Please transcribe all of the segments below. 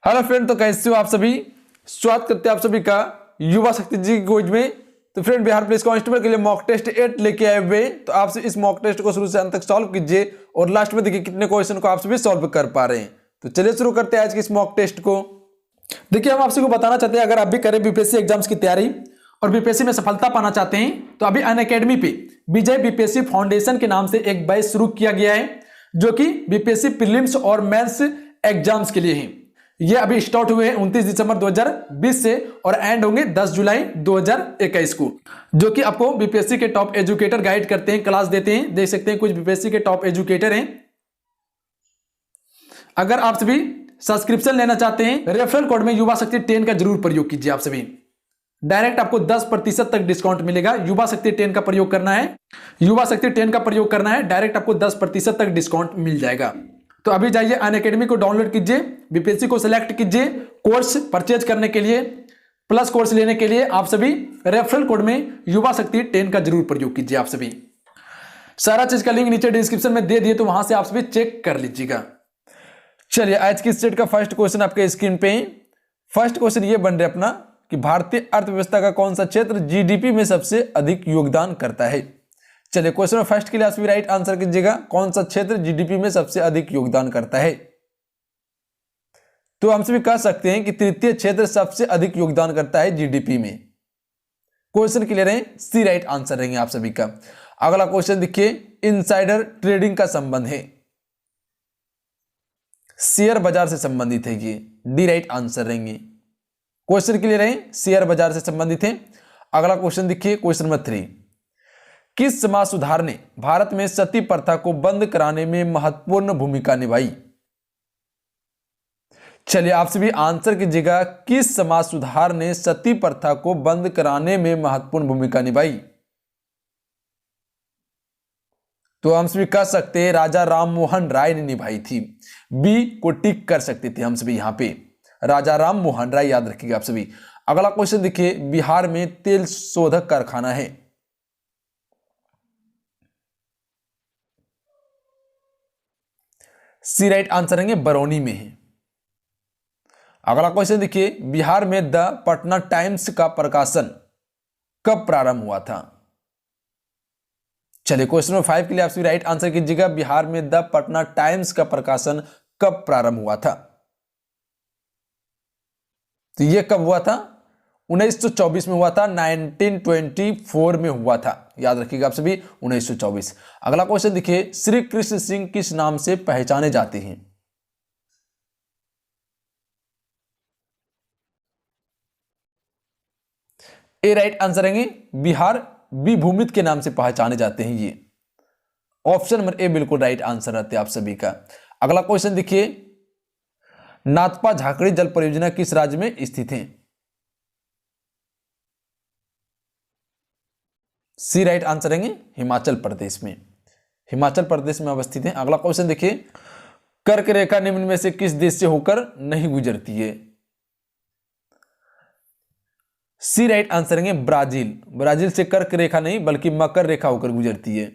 Hello friend, तो कैसे हो आप सभी। स्वागत करते हैं आप सभी का युवा शक्ति जी की खोज में। तो फ्रेंड, बिहार पुलिस कांस्टेबल के लिए मॉक टेस्ट 8 लेके आए हुए। तो आप सभी इस मॉक टेस्ट को शुरू से अंत तक सॉल्व कीजिए और लास्ट में देखिए कितने क्वेश्चन को आप सभी सॉल्व कर पा रहे हैं। तो चलिए शुरू करते हैं आज के इस मॉक टेस्ट को। देखिए, हम आप सभी को बताना चाहते हैं, अगर आप भी करें बीपीएससी एग्जाम्स की तैयारी और बीपीएससी में सफलता पाना चाहते हैं तो अभी अनअकैडमी पे विजय बीपीएससी फाउंडेशन के नाम से एक बैच शुरू किया गया है, जो कि बीपीएससी प्रीलिम्स और मेंस एग्जाम्स के लिए है। ये अभी स्टार्ट हुए हैं 29 दिसंबर 2020 से और एंड होंगे 10 जुलाई 2021 को, जो कि आपको बीपीएससी के टॉप एजुकेटर गाइड करते हैं, क्लास देते हैं। देख सकते हैं कुछ बीपीएससी के टॉप एजुकेटर हैं। अगर आप सभी सब्सक्रिप्शन लेना चाहते हैं, रेफरल कोड में युवा शक्ति 10 का जरूर प्रयोग कीजिए। आप सभी डायरेक्ट आपको 10% तक डिस्काउंट मिलेगा। युवा शक्ति 10 का प्रयोग करना है, युवा शक्ति 10 का प्रयोग करना है, डायरेक्ट आपको 10% तक डिस्काउंट मिल जाएगा। तो अभी जाइए अनअकैडमी को डाउनलोड कीजिए, बीपीएससी को सिलेक्ट कीजिए। कोर्स परचेज करने के लिए, प्लस कोर्स लेने के लिए आप सभी रेफरल कोड में युवा शक्ति 10 का जरूर प्रयोग कीजिए। आप सभी सारा चीज का लिंक नीचे डिस्क्रिप्शन में दे दिए, तो वहां से आप सभी चेक कर लीजिएगा। चलिए, आज की सेट का फर्स्ट क्वेश्चन आपके स्क्रीन पे। फर्स्ट क्वेश्चन ये बन रहा है अपना कि भारतीय अर्थव्यवस्था का कौन सा क्षेत्र जीडीपी में सबसे अधिक योगदान करता है। चलिए, क्वेश्चन फर्स्ट के लिए आप सभी राइट आंसर कीजिएगा, कौन सा क्षेत्र जीडीपी में सबसे अधिक योगदान करता है। तो हम सभी कह सकते हैं कि तृतीय क्षेत्र सबसे अधिक योगदान करता है जीडीपी में। क्वेश्चन क्लियर है, सी राइट आंसर रहेंगे आप सभी का। अगला क्वेश्चन देखिए, इनसाइडर ट्रेडिंग का संबंध है, शेयर बाजार से संबंधित है, ये डी राइट आंसर रहेंगे। क्वेश्चन क्लियर है, शेयर बाजार से संबंधित है। अगला क्वेश्चन देखिए, क्वेश्चन नंबर 3, किस समाज सुधार ने भारत में सती प्रथा को बंद कराने में महत्वपूर्ण भूमिका निभाई। चलिए, आप सभी आंसर कीजिएगा, किस समाज सुधार ने सती प्रथा को बंद कराने में महत्वपूर्ण भूमिका निभाई। तो हम सभी कह सकते हैं राजा राममोहन राय ने निभाई थी। बी को टिक कर सकते थे हम सभी यहां पे, राजा राममोहन राय याद रखिएगा आप सभी। अगला क्वेश्चन देखिए, बिहार में तेल शोधक कारखाना है, सी राइट आंसर रहेंगे, बरौनी में है। अगला क्वेश्चन देखिए, बिहार में द पटना टाइम्स का प्रकाशन कब प्रारंभ हुआ था। चलिए, क्वेश्चन नंबर 5 के लिए आप सभी राइट आंसर कीजिएगा, बिहार में द पटना टाइम्स का प्रकाशन कब प्रारंभ हुआ था। तो यह कब हुआ था, 1924 में हुआ था, 1924 में हुआ था, याद रखिएगा आप सभी 1924। अगला क्वेश्चन देखिए, श्री कृष्ण सिंह किस नाम से पहचाने जाते हैं। ए राइट आंसर रहेंगे, बिहार विभूमित के नाम से पहचाने जाते हैं। ये ऑप्शन नंबर ए बिल्कुल राइट आंसर रहते हैं आप सभी का। अगला क्वेश्चन देखिए, नाथपा झाकड़ी जल परियोजना किस राज्य में स्थित है। सी राइट आंसर रहेंगे, हिमाचल प्रदेश में, हिमाचल प्रदेश में अवस्थित है। अगला क्वेश्चन देखिए, कर्क रेखा निम्न में से किस देश से होकर नहीं गुजरती है। सी राइट आंसर रहेंगे, ब्राजील। ब्राजील से कर्क रेखा नहीं बल्कि मकर रेखा होकर गुजरती है।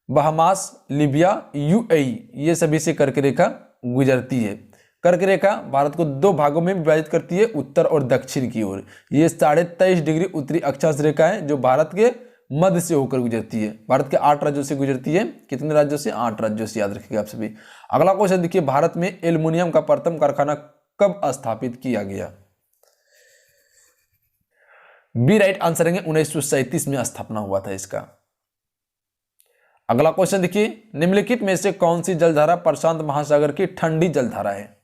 बहामास, लीबिया, यूएई, ये सभी से कर्क रेखा गुजरती है। कर्क रेखा भारत को दो भागों में विभाजित करती है, उत्तर और दक्षिण की ओर। ये 23.5 डिग्री उत्तरी अक्षांश रेखा है जो भारत के मध्य से होकर गुजरती है। भारत के 8 राज्यों से गुजरती है। कितने राज्यों से, 8 राज्यों से, याद रखिएगा आप सभी। अगला क्वेश्चन देखिए, भारत में एल्युमिनियम का प्रथम कारखाना कब स्थापित किया गया। बी राइट आंसर रहेंगे, 1937 में स्थापना हुआ था इसका। अगला क्वेश्चन देखिए, निम्नलिखित में से कौन सी जलधारा प्रशांत महासागर की ठंडी जलधारा है।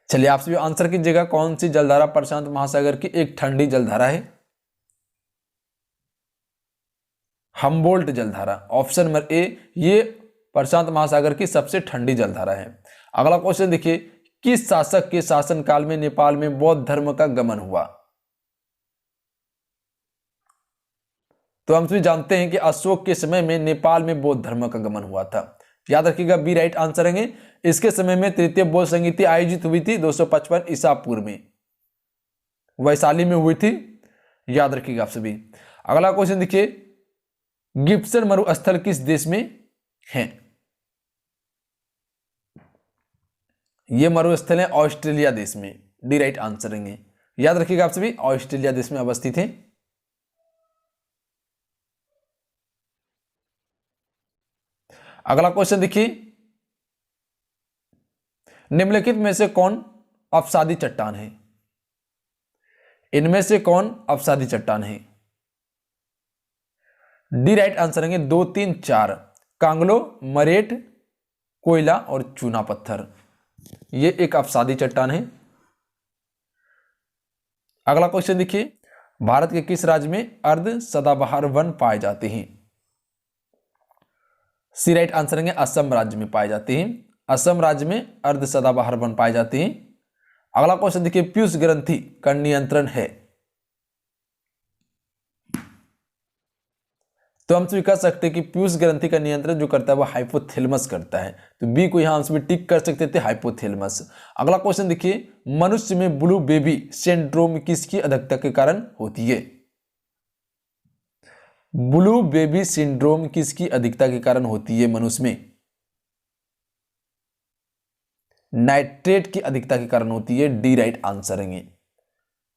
चलिए, आप सभी आंसर कीजिएगा, कौन सी जलधारा प्रशांत महासागर की एक ठंडी जलधारा है। हम्बोल्ट जलधारा, ऑप्शन नंबर ए, ये प्रशांत महासागर की सबसे ठंडी जलधारा है। अगला क्वेश्चन देखिए, किस शासक के शासनकाल में नेपाल में बौद्ध धर्म का गमन हुआ। तो हम सभी जानते हैं कि अशोक के समय में नेपाल में बौद्ध धर्म का गमन हुआ था। याद रखिएगा, बी राइट आंसर रहेंगे। इसके समय में तृतीय बौद्ध संगीति आयोजित हुई थी 255 ईसा पूर्व में, वैशाली में हुई थी, याद रखिएगा आप सभी। अगला क्वेश्चन देखिए, गिब्सन मरुस्थल किस देश में है। ये मरुस्थल है ऑस्ट्रेलिया देश में, डी राइट आंसर रहेंगे। याद रखिएगा आप सभी, ऑस्ट्रेलिया देश में अवस्थित है। अगला क्वेश्चन देखिए, निम्नलिखित में से कौन अपसादी चट्टान है? इनमें से कौन अपसादी चट्टान है? डी राइट आंसर रहेंगे 2, 3, 4, कांगलो, मरेट, कोयला और चूना पत्थर। ये एक अपसादी चट्टान है। अगला क्वेश्चन देखिए, भारत के किस राज्य में अर्ध सदाबहार वन पाए जाते हैं? सी राइट आंसर रहेंगे असम राज्य में पाए जाते हैं। असम राज्य में अर्ध सदाबहार वन पाए जाते हैं। अगला क्वेश्चन देखिए, पीयूष ग्रंथि का नियंत्रण है? तो हम सभी कह सकते हैं कि पीयूष ग्रंथि का नियंत्रण जो करता है वो हाइपोथैलेमस करता है। तो बी को यहां हम सभी टिक कर सकते थे, हाइपोथैलेमस। अगला क्वेश्चन देखिए, मनुष्य में ब्लू बेबी सिंड्रोम किसकी अधिकता के कारण होती है? ब्लू बेबी सिंड्रोम किसकी अधिकता के कारण होती है मनुष्य में? नाइट्रेट की अधिकता के कारण होती है, डी राइट आंसर रहेंगे।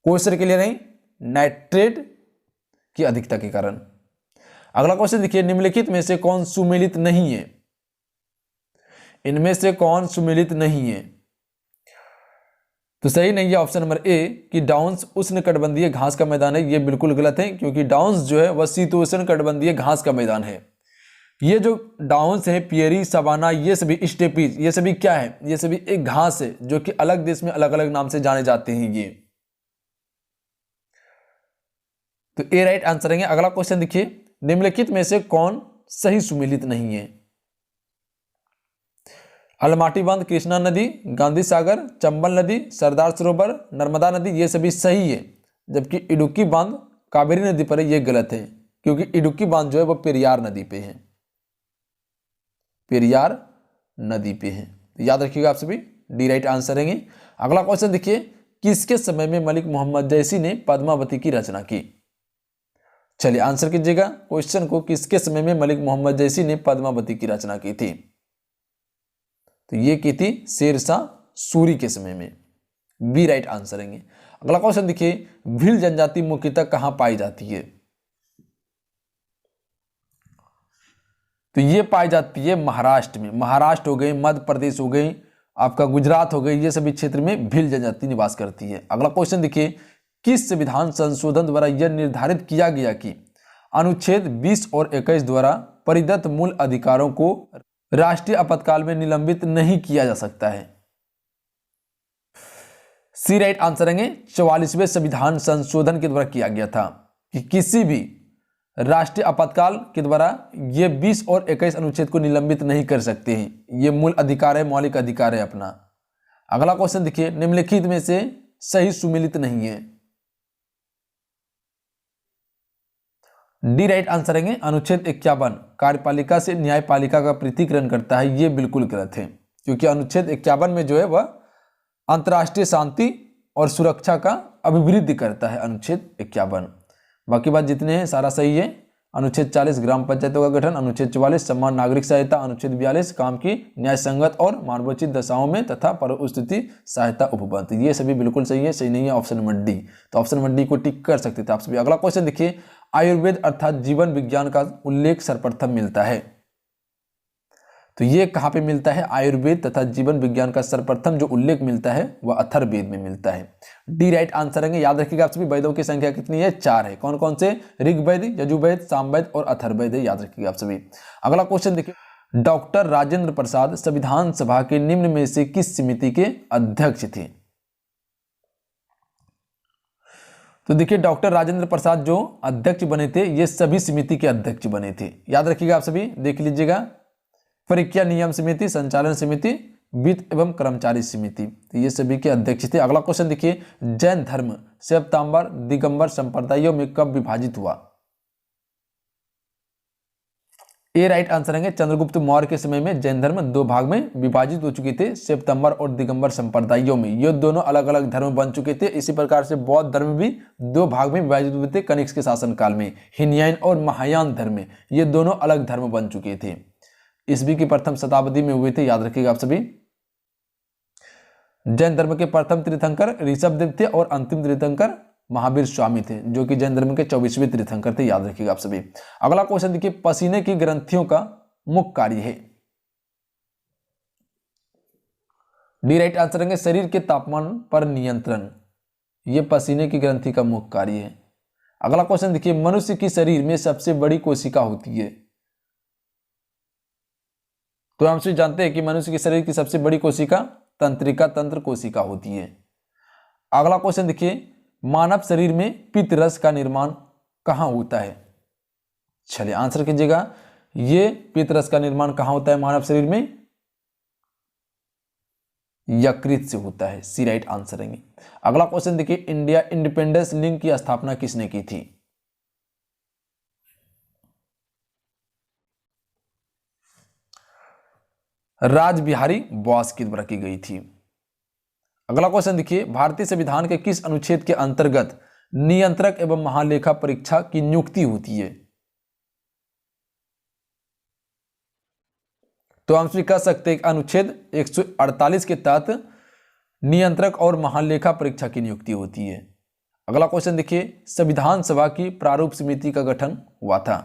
क्वेश्चन क्लियर है, नाइट्रेट की अधिकता के कारण। अगला क्वेश्चन देखिए, निम्नलिखित में से कौन सुमेलित नहीं है? इनमें से कौन सुमेलित नहीं है? तो सही नहीं है ऑप्शन नंबर ए कि डाउन्स उष्णकटिबंधीय घास का मैदान है। ये बिल्कुल गलत है, क्योंकि डाउन्स जो है वह शीतोष्णकटिबंधीय घास का मैदान है। ये जो डाउन्स है, पियरी, सवाना, ये सभी स्टेपीज, ये सभी क्या है? ये सभी एक घास है जो कि अलग देश में अलग अलग नाम से जाने जाते हैं ये। तो ए राइट आंसर रहेंगे। अगला क्वेश्चन देखिए, निम्नलिखित में से कौन सही सुमेलित नहीं है? अलमाटी बांध, कृष्णा नदी, गांधी सागर, चंबल नदी, सरदार सरोवर, नर्मदा नदी, ये सभी सही है। जबकि इडुक्की बांध कावेरी नदी पर है, ये गलत है, क्योंकि इडुक्की बांध जो है वो पेरियार नदी पे है, पेरियार नदी पे है। तो याद रखिएगा आप सभी, डी राइट आंसर रहेंगे। अगला क्वेश्चन देखिए, किसके समय में मलिक मोहम्मद जैसी ने पद्मावती की रचना की? चलिए आंसर कीजिएगा क्वेश्चन को, किसके समय में मलिक मोहम्मद जैसी ने पद्मावती की रचना की थी? तो ये की थी शेरशाह सूरी के समय में, बी राइट आंसर रहेंगे। अगला क्वेश्चन देखिए, भील जनजाति मुख्यतः कहां पाई जाती है? तो ये पाई जाती है महाराष्ट्र में। महाराष्ट्र हो गए, मध्य प्रदेश हो गई, आपका गुजरात हो गई, ये सभी क्षेत्र में भील जनजाति निवास करती है। अगला क्वेश्चन देखिए, किस संविधान संशोधन द्वारा यह निर्धारित किया गया कि अनुच्छेद 20 और 21 द्वारा परिदत्त मूल अधिकारों को राष्ट्रीय आपातकाल में निलंबित नहीं किया जा सकता है? सी राइट आंसर रहेंगे, 44वें संविधान संशोधन के द्वारा किया गया था कि किसी भी राष्ट्रीय आपातकाल के द्वारा ये 20 और 21 अनुच्छेद को निलंबित नहीं कर सकते हैं। ये मूल अधिकार है, मौलिक अधिकार है अपना। अगला क्वेश्चन देखिए, निम्नलिखित में से सही सुमेलित नहीं है? डी राइट आंसर रहेंगे, अनुच्छेद 51 कार्यपालिका से न्यायपालिका का पृथक्करण करता है। ये बिल्कुल गलत है, क्योंकि अनुच्छेद 51 में जो है वह अंतर्राष्ट्रीय शांति और सुरक्षा का अभिवृद्धि करता है, अनुच्छेद 51। बाकी बात जितने हैं सारा सही है। अनुच्छेद 40 ग्राम पंचायतों का गठन, अनुच्छेद 44 समान नागरिक सहायता, अनुच्छेद 42 काम की न्याय संगत और मानवोचित दशाओं में तथा परिस्थिति सहायता उपबंध, ये सभी बिल्कुल सही है। सही नहीं है ऑप्शन नंबर डी। तो ऑप्शन नंबर डी को टिक कर सकते थे आप सभी। अगला क्वेश्चन देखिए, आयुर्वेद अर्थात जीवन विज्ञान का उल्लेख सर्वप्रथम मिलता है? तो ये कहां पे मिलता है? आयुर्वेद तथा जीवन विज्ञान का सर्वप्रथम जो उल्लेख मिलता है वह अथर्ववेद में मिलता है। डी राइट आंसर है। याद रखिएगा आप सभी, वेदों की संख्या कितनी है? 4 है। कौन कौन से? ऋग्वेद, यजुर्वेद, सामवेद और अथर्ववेद। याद रखिएगा आप सभी। अगला क्वेश्चन देखिए, डॉक्टर राजेंद्र प्रसाद संविधान सभा के निम्न में से किस समिति के अध्यक्ष थे? तो देखिए, डॉक्टर राजेंद्र प्रसाद जो अध्यक्ष बने थे, ये सभी समिति के अध्यक्ष बने थे। याद रखिएगा आप सभी, देख लीजिएगा, परीक्षा नियम समिति, संचालन समिति, वित्त एवं कर्मचारी समिति, तो ये सभी के अध्यक्ष थे। अगला क्वेश्चन देखिए, जैन धर्म श्वेतांबर दिगंबर संप्रदायों में कब विभाजित हुआ? ए राइट आंसर है। चंद्रगुप्त मौर्य के समय में जैन धर्म 2 भाग में विभाजित हो चुके थे, श्वेतांबर और दिगंबर संप्रदायों में। ये दोनों अलग अलग धर्म बन चुके थे। इसी प्रकार से बौद्ध धर्म भी 2 भाग में विभाजित हुए थे कनिष्क के शासनकाल में। हीनयान और महायान धर्म में ये दोनों अलग धर्म बन चुके थे। ईस्वी की प्रथम शताब्दी में हुए थे। याद रखिएगा आप सभी। जैन धर्म के प्रथम तीर्थंकर ऋषभदेव थे और अंतिम तीर्थंकर महावीर स्वामी थे, जो कि जैन धर्म के 24वें तीर्थंकर थे, याद रखिएगा आप सभी। अगला क्वेश्चन देखिए, पसीने की ग्रंथियों का मुख्य कार्य है। डी राइट आंसर रहेंगे शरीर के तापमान पर नियंत्रण। ये पसीने की ग्रंथि का मुख्य कार्य है। अगला क्वेश्चन देखिए, मनुष्य की शरीर में सबसे बड़ी कोशिका होती है। तो हम सभी जानते हैं कि मनुष्य के शरीर की सबसे बड़ी कोशिका तंत्रिका तंत्र कोशिका होती है। अगला क्वेश्चन देखिए, मानव शरीर में पित्त रस का निर्माण कहां होता है। चलिए आंसर कीजिएगा, ये पित्त रस का निर्माण कहां होता है मानव शरीर में? यकृत से होता है, सी राइट आंसर रहेंगे। अगला क्वेश्चन देखिए, इंडिया इंडिपेंडेंस लिंक की स्थापना किसने की थी? रासबिहारी बोस के द्वारा की गई थी। अगला क्वेश्चन देखिए, भारतीय संविधान के किस अनुच्छेद के अंतर्गत नियंत्रक एवं महालेखा परीक्षा की नियुक्ति होती है? तो हम कह सकते हैं कि अनुच्छेद 148 के तहत नियंत्रक और महालेखा परीक्षा की नियुक्ति होती है। अगला क्वेश्चन देखिए, संविधान सभा की प्रारूप समिति का गठन हुआ था।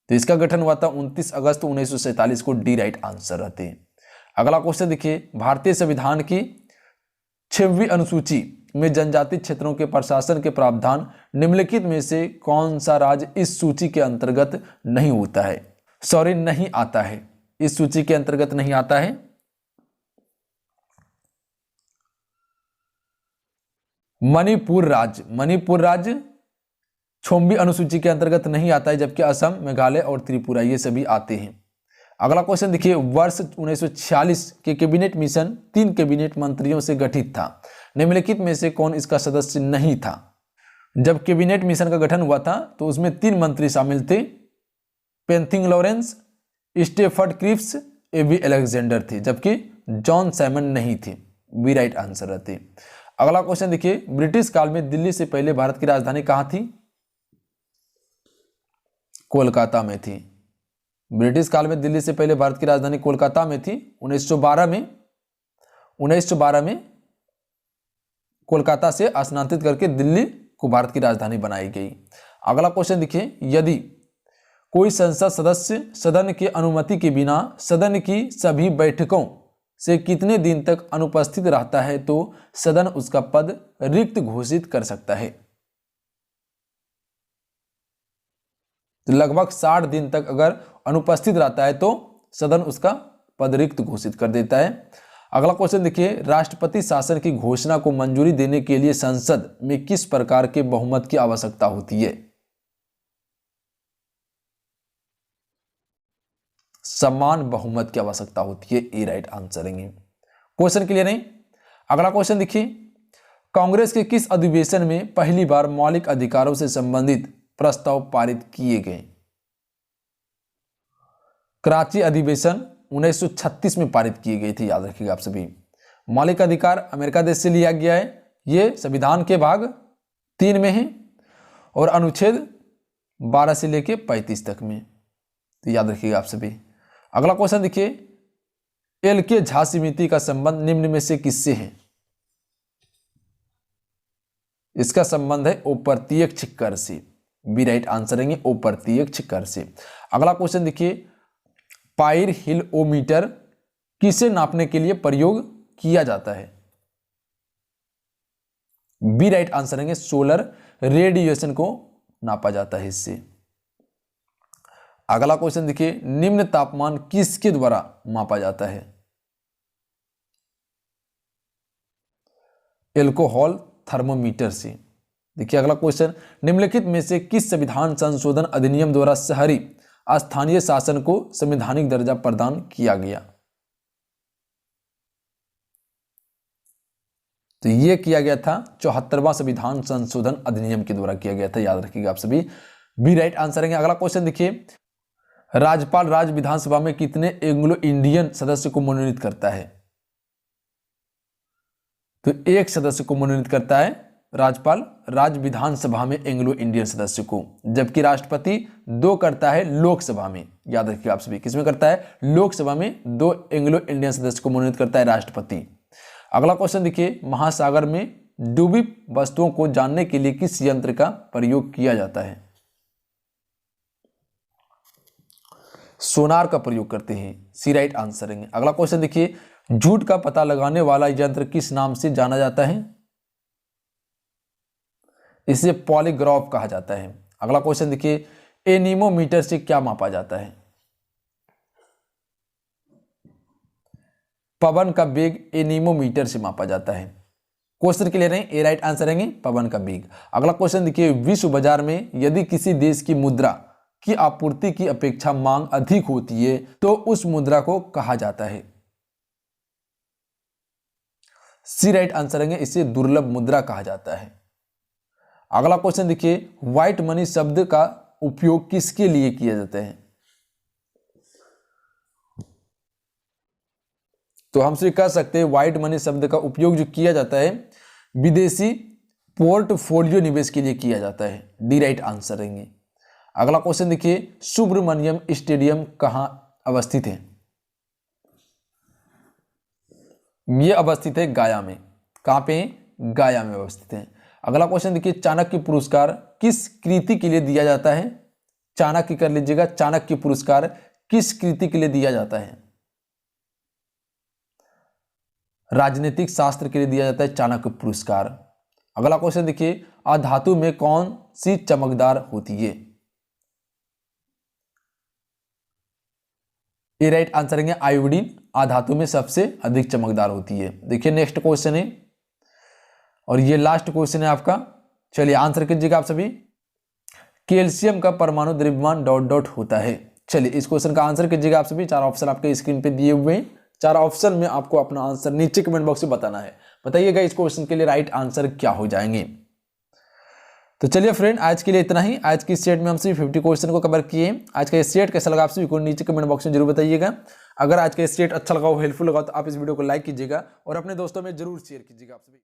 तो इसका गठन हुआ था 29 अगस्त 1947 को, डी राइट आंसर रहते हैं। अगला क्वेश्चन देखिए, भारतीय संविधान की 6वीं अनुसूची में जनजाति क्षेत्रों के प्रशासन के प्रावधान निम्नलिखित में से कौन सा राज्य इस सूची के अंतर्गत नहीं होता है? सॉरी, नहीं आता है, इस सूची के अंतर्गत नहीं आता है। मणिपुर राज्य 6वीं अनुसूची के अंतर्गत नहीं आता है, जबकि असम, मेघालय और त्रिपुरा ये सभी आते हैं। अगला क्वेश्चन देखिए, वर्ष 1946 के कैबिनेट मिशन 3 कैबिनेट मंत्रियों से गठित था। निम्नलिखित में से कौन इसका सदस्य नहीं था? जब कैबिनेट मिशन का गठन हुआ था तो उसमें 3 मंत्री शामिल थे, पेंथिंग लॉरेंस, स्टेफर्ड क्रिप्स, एवी अलेक्जेंडर थे, जबकि जॉन साइमन नहीं थे, बी राइट आंसर रहते। अगला क्वेश्चन देखिए, ब्रिटिश काल में दिल्ली से पहले भारत की राजधानी कहां थी? कोलकाता में थी। ब्रिटिश काल में दिल्ली से पहले भारत की राजधानी कोलकाता में थी। 1912 में कोलकाता से स्थानांतरित करके दिल्ली को भारत की राजधानी बनाई गई। अगला क्वेश्चन देखिए, यदि कोई संसद सदस्य सदन की अनुमति के बिना सदन की सभी बैठकों से कितने दिन तक अनुपस्थित रहता है तो सदन उसका पद रिक्त घोषित कर सकता है? तो लगभग 60 दिन तक अगर अनुपस्थित रहता है तो सदन उसका पद रिक्त घोषित कर देता है। अगला क्वेश्चन देखिए, राष्ट्रपति शासन की घोषणा को मंजूरी देने के लिए संसद में किस प्रकार के बहुमत की आवश्यकता होती है? समान बहुमत की आवश्यकता होती है, ए राइट आंसर रहेंगे। क्वेश्चन क्लियर नहीं? अगला क्वेश्चन देखिए, कांग्रेस के किस अधिवेशन में पहली बार मौलिक अधिकारों से संबंधित प्रस्ताव पारित किए गए? कराची अधिवेशन 1936 में पारित किए गए थे, याद रखिएगा आप सभी। मौलिक अधिकार अमेरिका देश से लिया गया है, ये संविधान के भाग 3 में है और अनुच्छेद 12 से लेके 35 तक में, तो याद रखिएगा आप सभी। अगला क्वेश्चन देखिए, एल के झा समिति का संबंध निम्न में से किससे है? इसका संबंध है अप्रत्यक्ष कर से, बी राइट आंसर रहेंगे अप्रत्यक्ष कर से। अगला क्वेश्चन देखिए, पाइरहिलोमीटर किसे नापने के लिए प्रयोग किया जाता है? बी राइट आंसर रहेंगे सोलर रेडिएशन को नापा जाता है इससे। अगला क्वेश्चन देखिए, निम्न तापमान किसके द्वारा मापा जाता है? एल्कोहल थर्मोमीटर से। देखिए अगला क्वेश्चन, निम्नलिखित में से किस संविधान संशोधन अधिनियम द्वारा शहरी स्थानीय शासन को संवैधानिक दर्जा प्रदान किया गया? तो यह किया गया था 74वां संविधान संशोधन अधिनियम के द्वारा किया गया था, याद रखिएगा आप सभी, बी राइट आंसर रहेंगे। अगला क्वेश्चन देखिए, राज्यपाल राज्य विधानसभा में कितने एंग्लो इंडियन सदस्य को मनोनीत करता है? तो 1 सदस्य को मनोनीत करता है राज्यपाल राज्य विधानसभा में एंग्लो इंडियन सदस्य को, जबकि राष्ट्रपति 2 करता है लोकसभा में, याद रखिए आप सभी। किसमें करता है? लोकसभा में 2 एंग्लो इंडियन सदस्य को मनोनीत करता है राष्ट्रपति। अगला क्वेश्चन देखिए, महासागर में डूबी वस्तुओं को जानने के लिए किस यंत्र का प्रयोग किया जाता है? सोनार का प्रयोग करते हैं, सी राइट आंसर है। अगला क्वेश्चन देखिए, झूठ का पता लगाने वाला यंत्र किस नाम से जाना जाता है? इसे पॉलीग्राफ कहा जाता है। अगला क्वेश्चन देखिए, एनीमोमीटर से क्या मापा जाता है? पवन का वेग एनीमोमीटर से मापा जाता है। क्वेश्चन के लिए रहे ए राइट आंसर रहेंगे पवन का वेग। अगला क्वेश्चन देखिए, विश्व बाजार में यदि किसी देश की मुद्रा की आपूर्ति की अपेक्षा मांग अधिक होती है तो उस मुद्रा को कहा जाता है? सी राइट आंसर रहेंगे, इसे दुर्लभ मुद्रा कहा जाता है। अगला क्वेश्चन देखिए, व्हाइट मनी शब्द का उपयोग किसके लिए किया जाता है? तो हम कह सकते हैं व्हाइट मनी शब्द का उपयोग जो किया जाता है विदेशी पोर्टफोलियो निवेश के लिए किया जाता है। डी राइट आंसर रहेंगे। अगला क्वेश्चन देखिए, सुब्रमण्यम स्टेडियम कहां अवस्थित है? यह अवस्थित है गया में। कहां पे? गया में अवस्थित है। अगला क्वेश्चन देखिए, चाणक्य पुरस्कार किस कृति के लिए दिया जाता है? चाणक्य कर लीजिएगा, चाणक्य पुरस्कार किस कृति के लिए दिया जाता है? राजनीतिक शास्त्र के लिए दिया जाता है चाणक्य पुरस्कार। अगला क्वेश्चन देखिए, अधातु में कौन सी चमकदार होती है? ए राइट आंसर है आयोडीन अधातु में सबसे अधिक चमकदार होती है। देखिए नेक्स्ट क्वेश्चन है और ये लास्ट क्वेश्चन है आपका। चलिए आंसर कीजिएगा आप सभी। कैल्शियम का परमाणु द्रव्यमान डॉट डॉट होता है। चलिए इस क्वेश्चन का आंसर कीजिएगा आप सभी। 4 ऑप्शन आपके स्क्रीन पे दिए हुए हैं। 4 ऑप्शन में आपको अपना आंसर नीचे कमेंट बॉक्स में बताना है। बताइएगा इस क्वेश्चन के लिए राइट आंसर क्या हो जाएंगे। तो चलिए फ्रेंड आज के लिए इतना ही। आज की सेट में हम सिर्फ 50 क्वेश्चन को कवर किए। आज का ये सेट कैसा लगा आप सभी को नीचे कमेंट बॉक्स में जरूर बताइएगा। अगर आज का ये सेट अच्छा लगा हो, हेल्पफुल लगा तो आप इस वीडियो को लाइक कीजिएगा और अपने दोस्तों में जरूर शेयर कीजिएगा आप सभी।